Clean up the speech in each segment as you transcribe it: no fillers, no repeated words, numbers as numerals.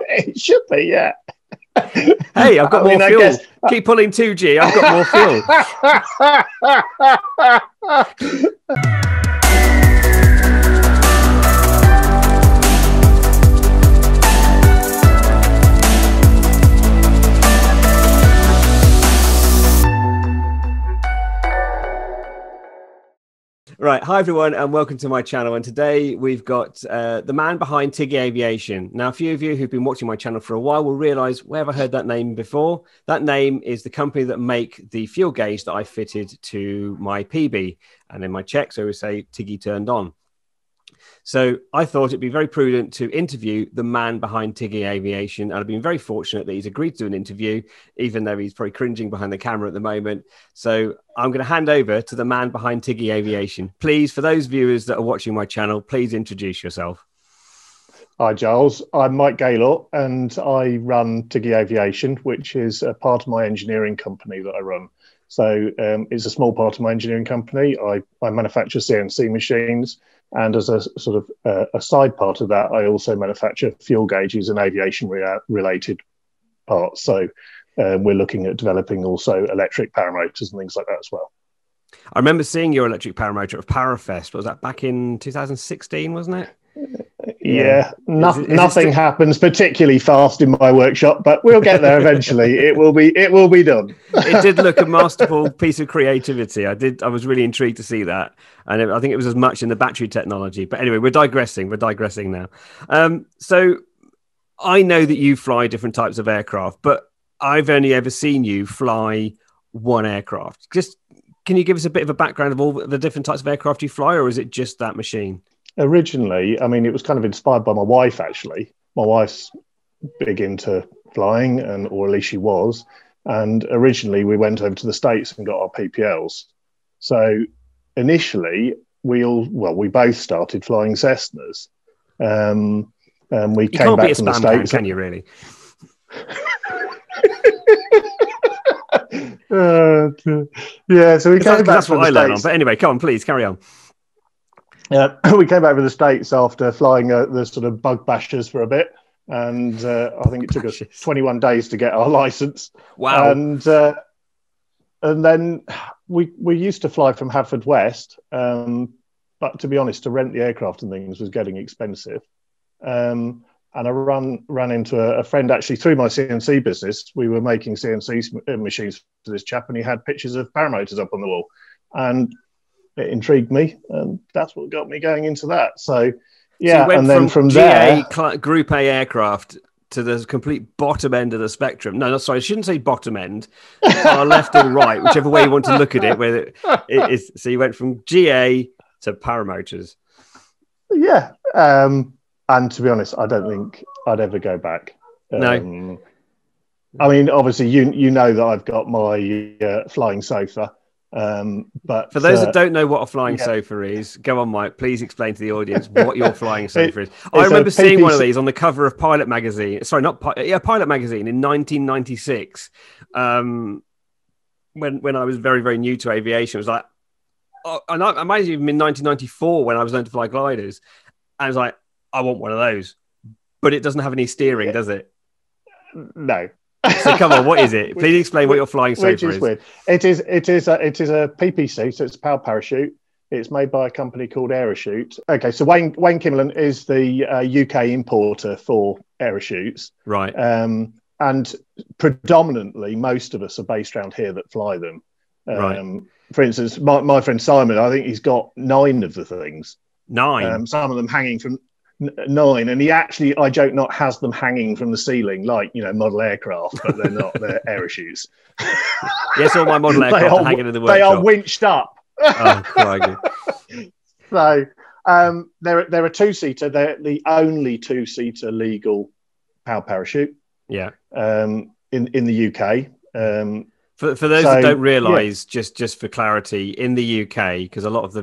It should be, yeah. Hey, I've got more fuel. Keep pulling 2G. I've got more fuel. Right, hi everyone, and welcome to my channel. And today we've got the man behind Tiggy Aviation. Now, a few of you who've been watching my channel for a while will realise, where have I heard that name before? That name is the company that make the fuel gauge that I fitted to my PeaBee. And in my checks, I always say Tiggy turned on. So I thought it'd be very prudent to interview the man behind Tiggy Aviation. And I've been very fortunate that he's agreed to do an interview, even though he's probably cringing behind the camera at the moment. So I'm going to hand over to the man behind Tiggy Aviation. Please, for those viewers that are watching my channel, please introduce yourself. Hi, Giles. I'm Mike Gaylor, and I run Tiggy Aviation, which is a part of my engineering company that I run. So it's a small part of my engineering company. I manufacture CNC machines. And as a sort of a side part of that, I also manufacture fuel gauges and aviation-related parts. So we're looking at developing also electric paramotors and things like that as well. I remember seeing your electric paramotor at Parafest. Was that back in 2016, wasn't it? Yeah, nothing happens particularly fast in my workshop, but we'll get there eventually. It will be done. It did look a masterful piece of creativity. I was really intrigued to see that, and I think it was as much in the battery technology. But anyway, we're digressing now. So I know that you fly different types of aircraft, but I've only ever seen you fly one aircraft. Can you give us a bit of a background of all the different types of aircraft you fly, or is it just that machine? Originally, I mean, it was kind of inspired by my wife, actually. My wife's big into flying, or at least she was. And originally, we went over to the States and got our PPLs. So initially, we both started flying Cessnas. And we came back from the States. Can you really? Yeah, so we came back. That's what I learned on. But anyway, come on, please carry on. We came back from the States after flying the sort of bug bashers for a bit, and I think it took us 21 days to get our license. Wow! And then we used to fly from Haverfordwest, but to be honest, to rent the aircraft and things was getting expensive. And I ran into a friend actually through my CNC business. We were making CNC machines for this chap, and he had pictures of paramotors up on the wall, and it intrigued me, and that's what got me going into that. So, yeah, and then from there, Group A aircraft to the complete bottom end of the spectrum. No, sorry, I shouldn't say bottom end. Far left or right, whichever way you want to look at it. Where it is. So you went from GA to paramotors. Yeah, and to be honest, I don't think I'd ever go back. No. I mean, obviously, you know that I've got my flying sofa. But for those that don't know what a flying sofa is, go on, Mike. Please explain to the audience what your flying sofa is. I remember seeing one of these on the cover of Pilot magazine. Sorry, Pilot magazine in 1996. When I was very, very new to aviation, it was like, and I might have even been 1994 when I was learning to fly gliders. And I was like, I want one of those, but it doesn't have any steering, does it? No. So come on, what is it? Please explain what your flying sofa is. Weird. It is a PPC, so it's a powered parachute. It's made by a company called Aeroshoot. Okay, so Wayne Kimmerlin is the UK importer for Aeroshoot's. Right. And predominantly, most of us are based around here that fly them. Right. For instance, my friend Simon, I think he's got 9 of the things. 9? Some of them hanging from 9, and he actually, I joke not, has them hanging from the ceiling like, model aircraft, but they're not. They're Aeroshoot's. Yes, all my model aircraft are hanging in the workshop. They are winched up. Oh, crikey. So they're a 2-seater. They're the only 2-seater legal powered parachute. Yeah. In the UK. For those that don't realise, just for clarity, in the UK, because a lot of the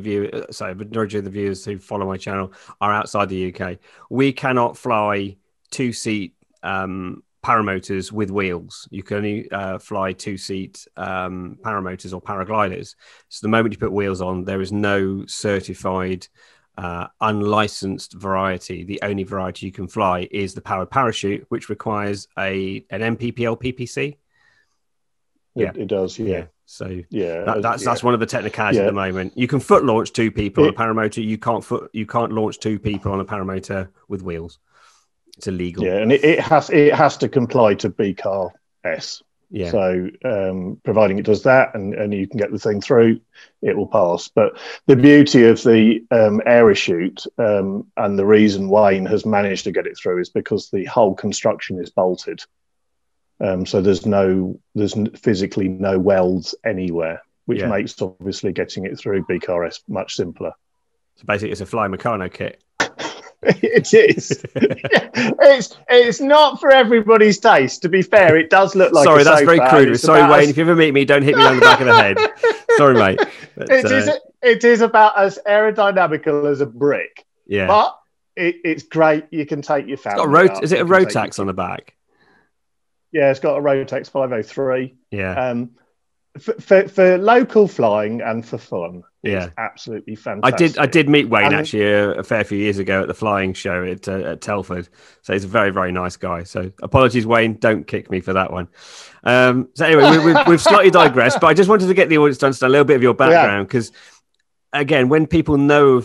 majority of the viewers who follow my channel are outside the UK, we cannot fly 2-seat paramotors with wheels. You can only fly 2-seat paramotors or paragliders. So the moment you put wheels on, there is no certified unlicensed variety, the only variety you can fly is the powered parachute, which requires an MPPL PPC. It does, yeah. So yeah, that's one of the technicalities at the moment. You can foot launch 2 people on a paramotor. You can't launch 2 people on a paramotor with wheels. It's illegal. Yeah, and it has to comply to BCAR S. Yeah. So providing it does that and you can get the thing through, it will pass. But the beauty of the Aeroshoot and the reason Wayne has managed to get it through is because the whole construction is bolted. So there's physically no welds anywhere, which makes obviously getting it through BCAR-S much simpler. So basically, it's a Fly Meccano kit. It is. It's not for everybody's taste. To be fair, it does look like. Sorry, that's very crude. Sorry, Wayne. If you ever meet me, don't hit me on the back of the head. Sorry, mate. But, it is about as aerodynamical as a brick. Yeah, but it's great. You can take your family. Is it a Rotax on the back? Yeah, it's got a Rotax 503. Yeah. For local flying and for fun, it's absolutely fantastic. I did meet Wayne actually a fair few years ago at the flying show at Telford. So he's a very, very nice guy. So apologies, Wayne. Don't kick me for that one. So anyway, we've slightly digressed, but I just wanted to get the audience to understand a little bit of your background because, again, when people know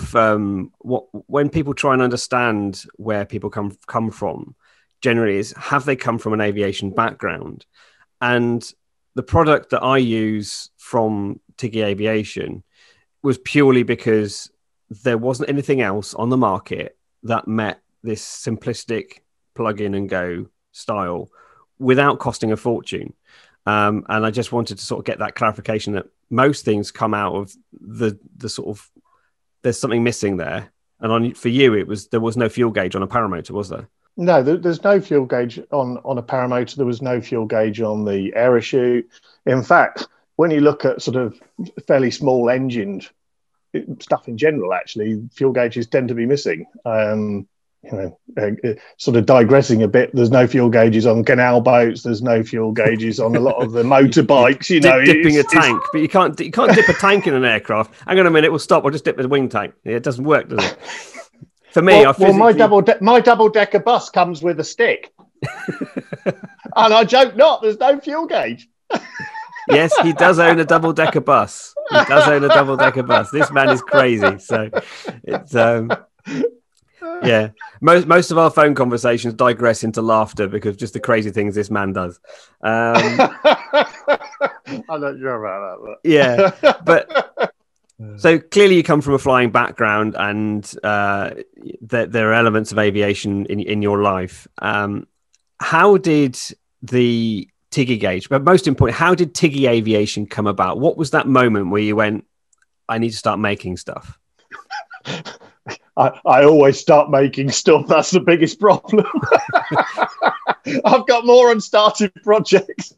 when people try and understand where people come from, generally is have they come from an aviation background? And the product that I use from Tiggy Aviation was purely because there wasn't anything else on the market that met this simplistic plug in and go style without costing a fortune. And I just wanted to sort of get that clarification that most things come out of the sort of, there's something missing there. And for you, there was no fuel gauge on a paramotor, was there? No, there's no fuel gauge on a paramotor. There was no fuel gauge on the Aeroshoot. In fact, when you look at sort of fairly small engined stuff in general, actually, fuel gauges tend to be missing. Sort of digressing a bit, there's no fuel gauges on canal boats. There's no fuel gauges on a lot of the motorbikes. Dipping a tank, but you can't dip a tank in an aircraft. Hang on a minute, we'll stop. I'll just dip the wing tank. It doesn't work, does it? For me, my double-decker bus comes with a stick, and I joke not. There's no fuel gauge. Yes, he does own a double-decker bus. This man is crazy. So it's Most of our phone conversations digress into laughter because of just the crazy things this man does. I'm not sure about that. But. Yeah, but. So clearly you come from a flying background and there are elements of aviation in your life. How did the Tiggy gauge, but most importantly, how did Tiggy Aviation come about? What was that moment where you went, I need to start making stuff? I always start making stuff. That's the biggest problem. I've got more unstarted projects.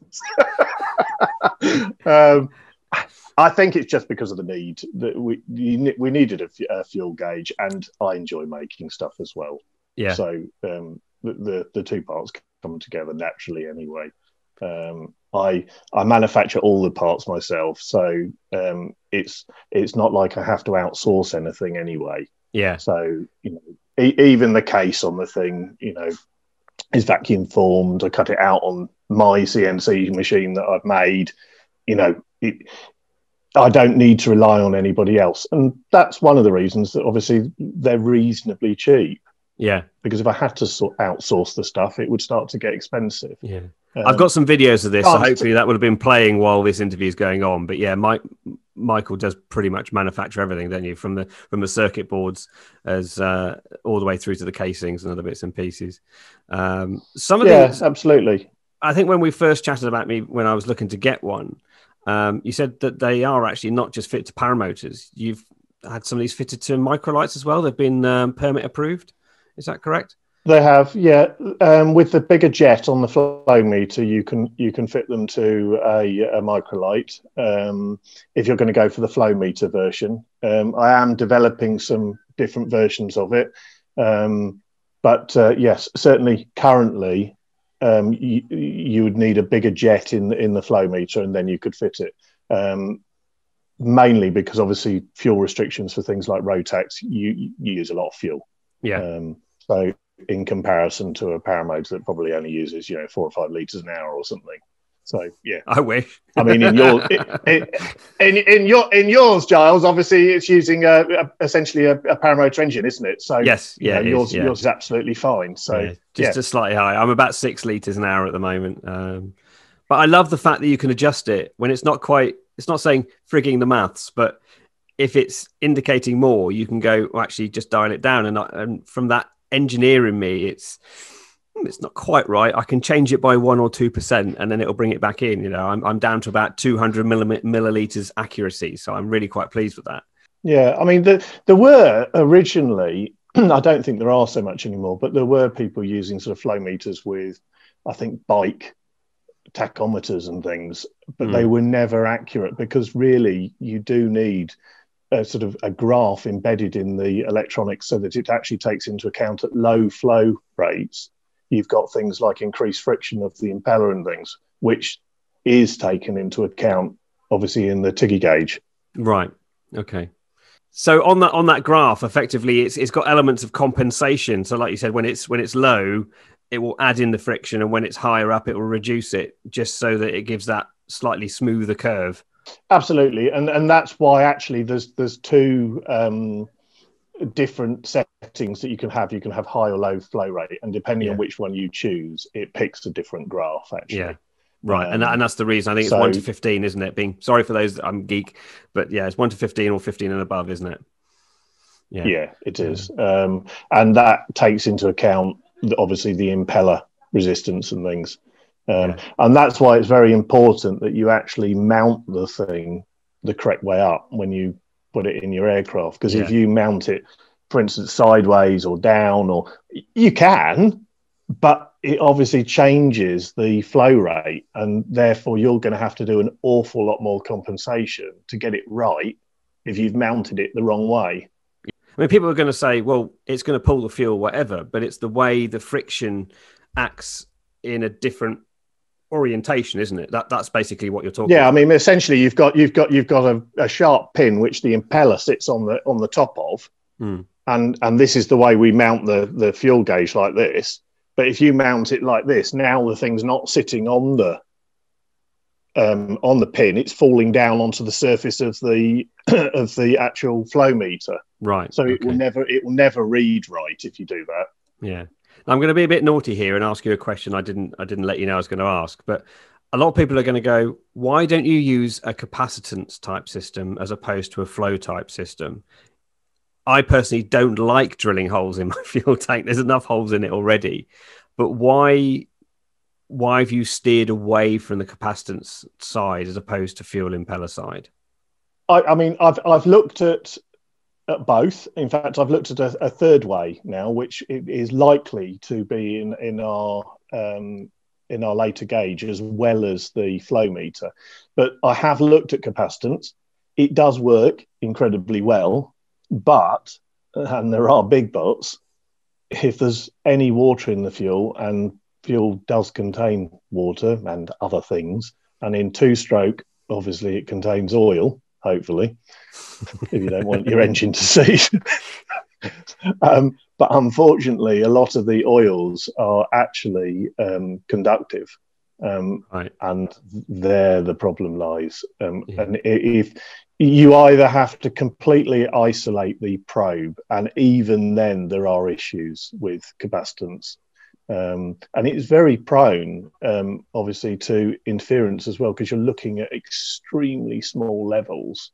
I think it's just because of the need that we needed a fuel gauge, and I enjoy making stuff as well. Yeah. So the two parts come together naturally anyway. I manufacture all the parts myself, so it's not like I have to outsource anything anyway. Yeah. So even the case on the thing, is vacuum formed. I cut it out on my CNC machine that I've made. I don't need to rely on anybody else. And that's one of the reasons that obviously they're reasonably cheap. Yeah. Because if I had to outsource the stuff, it would start to get expensive. Yeah. I've got some videos of this, so hopefully that would have been playing while this interview is going on. But yeah, Michael does pretty much manufacture everything, don't you? From the circuit boards as all the way through to the casings and other bits and pieces. Some of these, absolutely. I think when we first chatted about me when I was looking to get one, you said that they are actually not just fit to paramotors. You've had some of these fitted to Microlights as well. They've been permit approved. Is that correct? They have, yeah. With the bigger jet on the flow meter, you can fit them to a Microlight. If you're going to go for the flow meter version, I am developing some different versions of it. But yes, certainly currently. You would need a bigger jet in the flow meter, and then you could fit it. mainly because obviously fuel restrictions for things like Rotax, you use a lot of fuel. Yeah. So in comparison to a Paramotor that probably only uses 4 or 5 litres an hour or something. So yeah, I wish. I mean, in yours, Giles, obviously it's using essentially a Paramotor engine, isn't it? So yes, yours is absolutely fine. So just slightly high. I'm about 6 litres an hour at the moment, but I love the fact that you can adjust it when it's not quite. It's not saying frigging the maths, but if it's indicating more, you can go actually just dial it down, and from that engineer in me, it's not quite right. I can change it by 1 or 2%, and then it'll bring it back in. I'm down to about 200 milliliters accuracy, so I'm really quite pleased with that. Yeah, I mean, there were originally, I don't think there are so much anymore, but there were people using sort of flow meters with, I think, bike tachometers and things, but they were never accurate, because really you do need a sort of a graph embedded in the electronics so that it actually takes into account at low flow rates. You've got things like increased friction of the impeller and things, which is taken into account, obviously, in the Tiggy gauge. Right. Okay. So on that graph, effectively, it's got elements of compensation. So, like you said, when it's low, it will add in the friction, and when it's higher up, it will reduce it, just so that it gives that slightly smoother curve. Absolutely, and that's why actually there's 2 different settings that you can have. You can have high or low flow rate, and depending on which one you choose, it picks a different graph, actually. Yeah, right. And that's the reason. I think it's 1 to 15, isn't it? Being sorry for those that I'm geek, but yeah, it's 1 to 15 or 15 and above, isn't it? Yeah, it is. And that takes into account, obviously, the impeller resistance and things. And that's why it's very important that you actually mount the thing the correct way up when you put it in your aircraft. Because if you mount it, for instance, sideways or down, or you can, but it obviously changes the flow rate, and therefore you're going to have to do an awful lot more compensation to get it right if you've mounted it the wrong way. I mean, people are going to say, well, it's going to pull the fuel, whatever, but it's the way the friction acts in a different orientation, isn't it? That's basically what you're talking about. I mean, essentially you've got a sharp pin which the impeller sits on the top of, and this is the way we mount the fuel gauge, like this. But if you mount it like this, now the thing's not sitting on the pin; it's falling down onto the surface of the of the actual flow meter. Right. So it will never read right if you do that. Yeah. I'm going to be a bit naughty here and ask you a question I didn't let you know I was going to ask, but a lot of people are going to go, why don't you use a capacitance type system as opposed to a flow type system? I personally don't like drilling holes in my fuel tank. There's enough holes in it already. But why have you steered away from the capacitance side as opposed to fuel impeller side? I mean, I've looked at both. In fact, I've looked at a third way now, which is likely to be in our later gauge as well as the flow meter. But I have looked at capacitance. It does work incredibly well, but, and there are big buts, if there's any water in the fuel, and fuel does contain water and other things, and in 2-stroke, obviously it contains oil, hopefully, if you don't want your engine to seize. But unfortunately, a lot of the oils are actually conductive, right. And there the problem lies. And if you either have to completely isolate the probe, and even then there are issues with capacitance. And it's very prone, obviously, to interference as well, because you're looking at extremely small levels.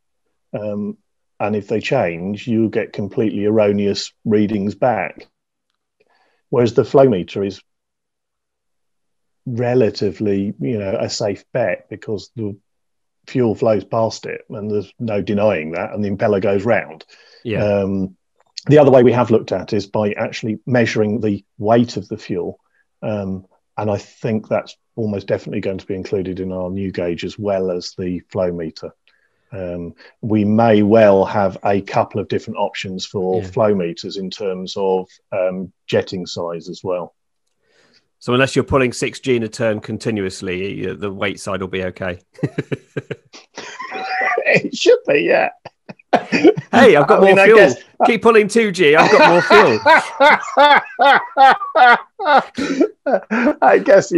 And if they change, you'll get completely erroneous readings back. Whereas the flow meter is relatively, a safe bet, because the fuel flows past it and there's no denying that, and the impeller goes round. Yeah. The other way we have looked at is by actually measuring the weight of the fuel. And I think that's almost definitely going to be included in our new gauge as well as the flow meter. We may well have a couple of different options for flow meters in terms of jetting size as well. So unless you're pulling 6G in a turn continuously, the weight side will be okay. It should be, yeah. Hey, I've got more fuel. Keep pulling 2G. I've got more fuel. I guess,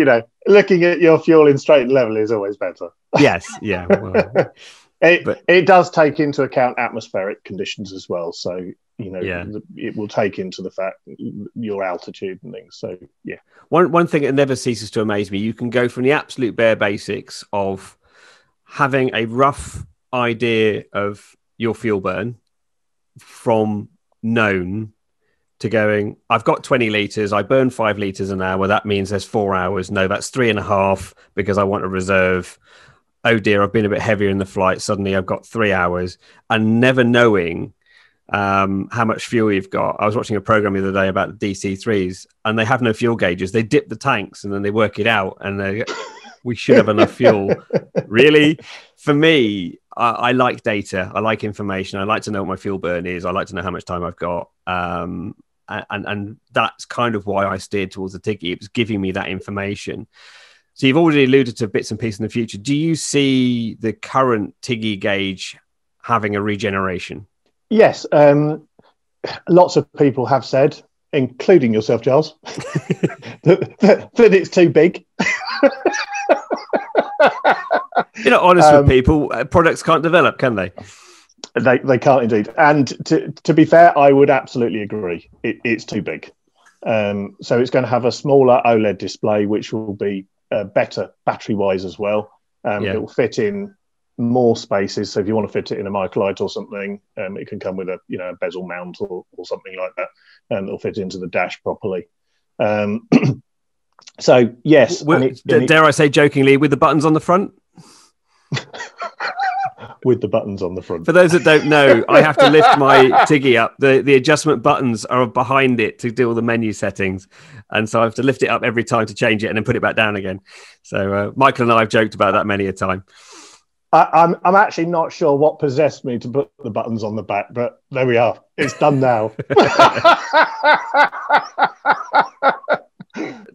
looking at your fuel in straight level is always better. Yes, yeah. Well, it does take into account atmospheric conditions as well. So, it will take into the fact your altitude and things. So, yeah. One thing that never ceases to amaze me, you can go from the absolute bare basics of having a rough idea of your fuel burn from known to going, I've got 20 litres, I burn 5 litres an hour. That means there's 4 hours. No, that's 3.5 because I want a reserve. Oh dear, I've been a bit heavier in the flight. Suddenly I've got 3 hours, and never knowing how much fuel you've got. I was watching a program the other day about the DC-3s, and they have no fuel gauges. They dip the tanks and then they work it out, and we should have enough fuel. Really? For me, I like data. I like information. I like to know what my fuel burn is. I like to know how much time I've got. And that's kind of why I steered towards the Tiggy. It was giving me that information. So you've already alluded to bits and pieces in the future. Do you see the current Tiggy gauge having a regeneration? Yes. Lots of people have said, including yourself, Giles, that it's too big. You're not honest with people. Products can't develop, can they? They can't indeed. And to be fair, I would absolutely agree. It's too big. So it's going to have a smaller OLED display, which will be better battery-wise as well. It will fit in more spaces. So if you want to fit it in a Microlight or something, it can come with a bezel mount or something like that, and it'll fit into the dash properly. So yes, dare I say jokingly, with the buttons on the front? With the buttons on the front. For those that don't know, I have to lift my Tiggy up. The adjustment buttons are behind it to do all the menu settings. And so I have to lift it up every time to change it and then put it back down again. So Michael and I have joked about that many a time. I'm actually not sure what possessed me to put the buttons on the back, but there we are. It's done now.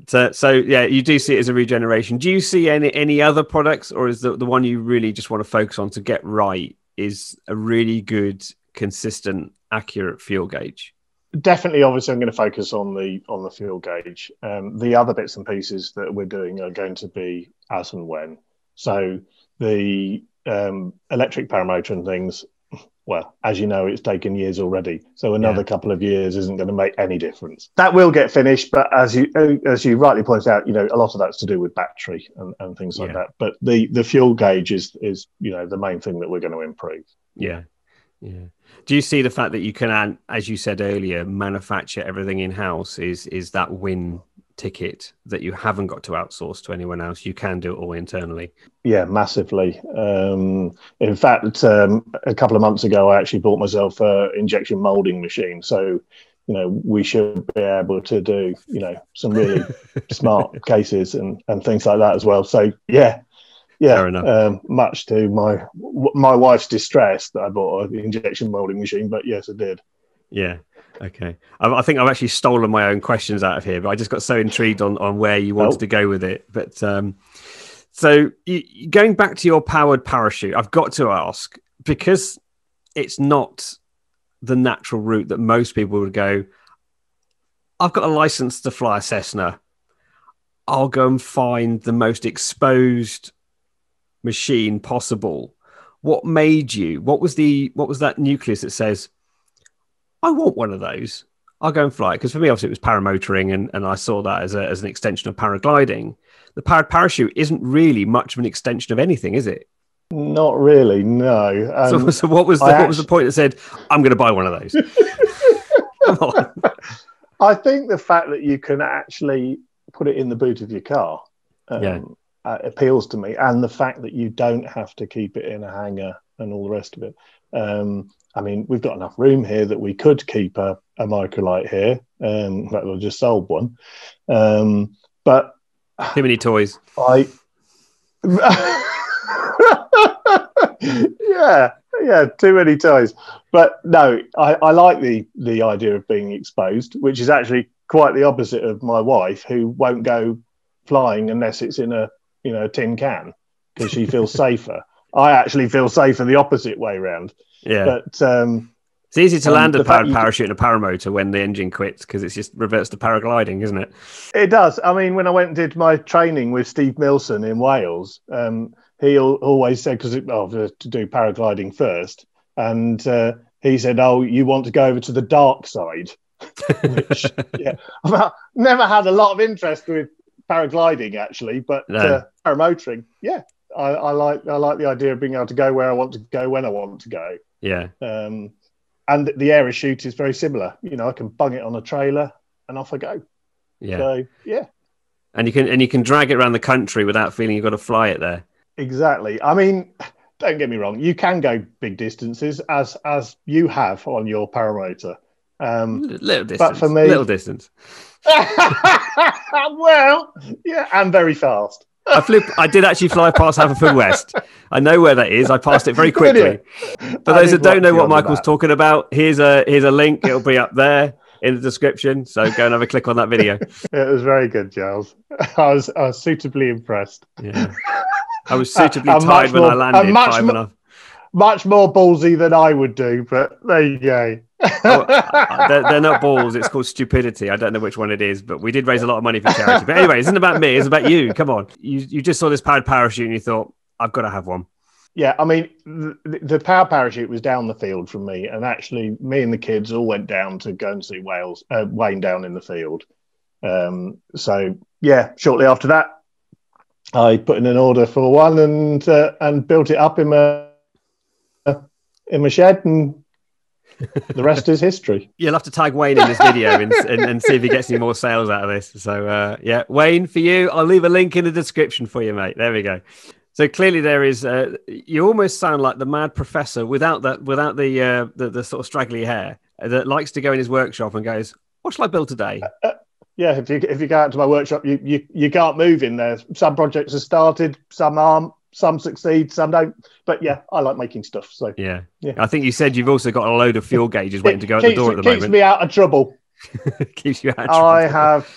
So yeah, you do see it as a regeneration. Do you see any other products, or is the one you really just want to focus on to get right is a really good, consistent, accurate fuel gauge? Definitely, obviously, I'm going to focus on the fuel gauge. The other bits and pieces that we're doing are going to be as and when. So the electric paramotor and things, well, as you know, it's taken years already. So another couple of years isn't going to make any difference. That will get finished, but as you rightly pointed out, a lot of that's to do with battery and things like that. But the fuel gauge is the main thing that we're going to improve. Yeah. Yeah. Do you see the fact that you can, as you said earlier, manufacture everything in-house is that win ticket, that you haven't got to outsource to anyone else? You can do it all internally. Yeah, massively. In fact, a couple of months ago, I actually bought myself an injection molding machine. So, we should be able to do, some really smart cases and things like that as well. So, yeah. Fair enough. Much to my wife's distress that I bought an injection molding machine, but yes, I did. Yeah. Okay. I think I've actually stolen my own questions out of here, but I just got so intrigued on where you wanted to go with it. But so going back to your powered parachute, I've got to ask, because it's not the natural route that most people would go, I've got a license to fly a Cessna. I'll go and find the most exposed machine possible. What made you? What was that nucleus that says, I want one of those? I'll go and fly it. Because for me, obviously, it was paramotoring, and I saw that as an extension of paragliding. The powered parachute isn't really much of an extension of anything, is it? Not really, no. So what was the point that said, I'm going to buy one of those? Come on. I think the fact that you can actually put it in the boot of your car appeals to me, and the fact that you don't have to keep it in a hangar and all the rest of it. I mean, we've got enough room here that we could keep a Microlight here. But we'll just sold one. But too many toys. Yeah, too many toys. But no, I like the idea of being exposed, which is actually quite the opposite of my wife, who won't go flying unless it's in a tin can because she feels safer. I actually feel safer the opposite way round. Yeah. But it's easy to land a powered parachute in a paramotor when the engine quits because it just reverts to paragliding, isn't it? It does. I mean, when I went and did my training with Steve Milson in Wales, he always said, to do paragliding first. And he said, oh, you want to go over to the dark side. Which, yeah, I've never had a lot of interest with paragliding, actually. But paramotoring, yeah, I like the idea of being able to go where I want to go when I want to go. Yeah. And the air chute is very similar. You know, I can bung it on a trailer and off I go. Yeah. So, yeah. And you can drag it around the country without feeling you've got to fly it there. Exactly. I mean, don't get me wrong. You can go big distances as you have on your paramotor. Little distance. But for me, little distance. Well, yeah, and very fast. I did actually fly past Haverfordwest. I know where that is. I passed it very quickly. For those that don't know what Michael's talking about, here's a link. It'll be up there in the description. So go and have a click on that video. It was very good, Giles. I was suitably impressed. Yeah, I was suitably tired when I landed. Much more ballsy than I would do, but there you go. They're not balls. It's called stupidity. I don't know which one it is, but we did raise a lot of money for charity. But anyway, it isn't about me. It's about you. Come on. You just saw this powered parachute and you thought, I've got to have one. Yeah, I mean, the power parachute was down the field from me, and actually, me and the kids all went down to go and see Wayne down in the field. So yeah, shortly after that, I put in an order for one and built it up in my shed, and the rest is history. You'll have to tag Wayne in this video and see if he gets any more sales out of this. So yeah, Wayne, for you, I'll leave a link in the description for you, mate. There we go. So clearly there is. You almost sound like the mad professor without the sort of straggly hair that likes to go in his workshop and goes, "What shall I build today?" Yeah, if you go out to my workshop, you can't move in there. Some projects are started, some aren't, some succeed, some don't. But yeah, I like making stuff. So yeah. I think you said you've also got a load of fuel gauges waiting to go out the door at the moment. Keeps me out of trouble. Keeps you out of trouble. I have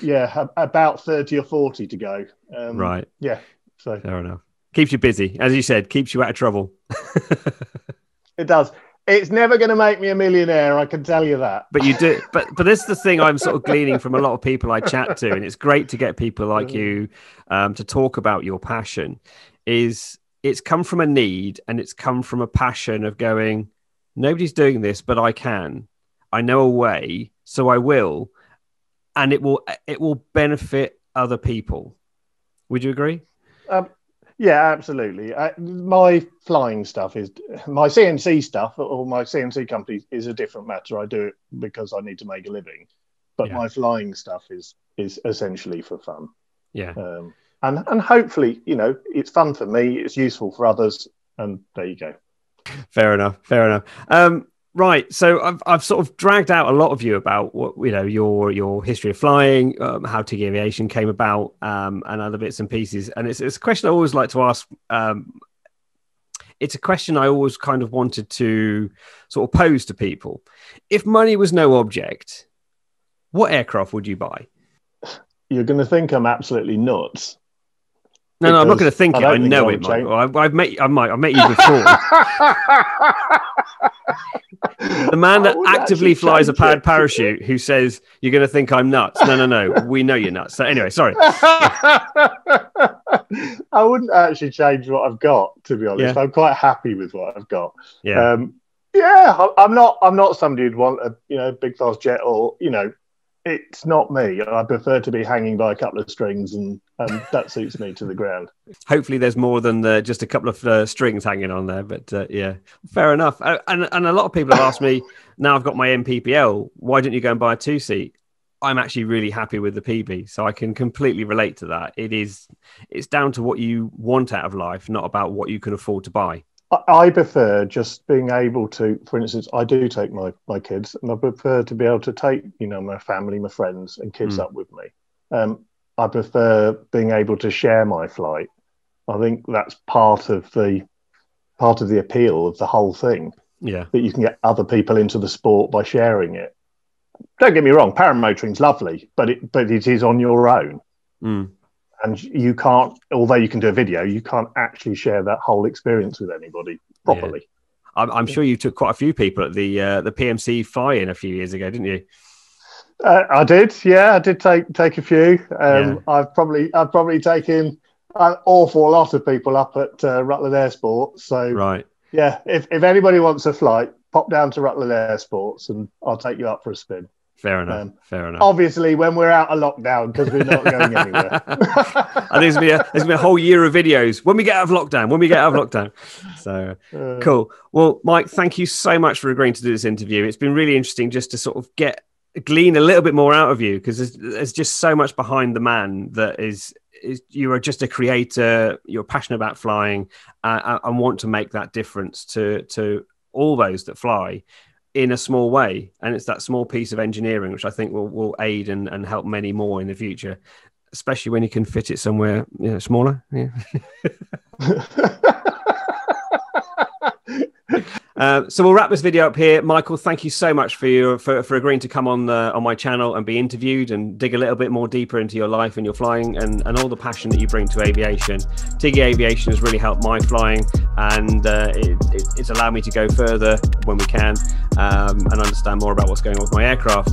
about 30 or 40 to go. Right. Yeah. So fair enough. Keeps you busy, as you said. Keeps you out of trouble. It does. It's never going to make me a millionaire, I can tell you that. But you do. But this is the thing I'm sort of gleaning from a lot of people I chat to, and it's great to get people like you to talk about your passion. It's come from a need, and it's come from a passion of going, nobody's doing this, but I can. I know a way, so I will, and it will benefit other people. Would you agree? Yeah, absolutely. My flying stuff my CNC stuff, or my CNC company is a different matter. I do it because I need to make a living, but my flying stuff is essentially for fun. Yeah. And hopefully, it's fun for me. It's useful for others, and there you go. Fair enough. Right, so I've sort of dragged out a lot of you about what your history of flying, how Tiggy Aviation came about, and other bits and pieces. And it's a question I always like to ask. It's a question I always kind of wanted to sort of pose to people. If money was no object, what aircraft would you buy? You're going to think I'm absolutely nuts. No, I'm not going to think it. I know it, Michael. I've met you before. The man that actively flies a powered parachute who says, you're going to think I'm nuts. No. We know you're nuts. So anyway, sorry. I wouldn't actually change what I've got, to be honest. Yeah. I'm quite happy with what I've got. Yeah. I'm not somebody who'd want a big fast jet or, it's not me. I prefer to be hanging by a couple of strings, and that suits me to the ground. Hopefully there's more than just a couple of strings hanging on there, but yeah, fair enough. And a lot of people have asked me, now I've got my MPPL, why don't you go and buy a two-seat? I'm actually really happy with the PeaBee, so I can completely relate to that. It's down to what you want out of life, not about what you can afford to buy. I prefer just being able to, for instance, I do take my kids, and I prefer to be able to take, my family, my friends and kids up with me. I prefer being able to share my flight. I think that's part of the appeal of the whole thing. Yeah. That you can get other people into the sport by sharing it. Don't get me wrong, paramotoring's lovely, but it is on your own. And you can't, although you can do a video, you can't actually share that whole experience with anybody properly. Yeah. I'm sure you took quite a few people at the PMC fly-in a few years ago, didn't you? I did, yeah. I did take a few. I've probably taken an awful lot of people up at Rutland Airsport. So, right, yeah. If anybody wants a flight, pop down to Rutland Airsports and I'll take you up for a spin. Fair enough. Fair enough. Obviously, when we're out of lockdown, because we're not going anywhere. And there's gonna be a whole year of videos when we get out of lockdown. When we get out of lockdown. So cool. Well, Mike, thank you so much for agreeing to do this interview. It's been really interesting just to sort of glean a little bit more out of you, because there's just so much behind the man that is you are just a creator. You're passionate about flying and want to make that difference to all those that fly in a small way. And it's that small piece of engineering which I think will aid and help many more in the future, especially when you can fit it somewhere smaller. Yeah. So we'll wrap this video up here. Michael, thank you so much for agreeing to come on my channel and be interviewed and dig a little bit more deeper into your life and your flying and all the passion that you bring to aviation. Tiggy Aviation has really helped my flying, and it's allowed me to go further when we can and understand more about what's going on with my aircraft.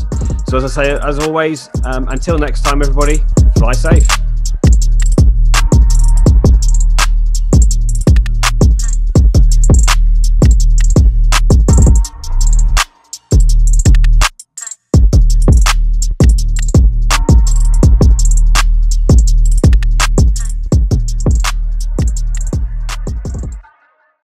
So as I say, as always, until next time, everybody, fly safe.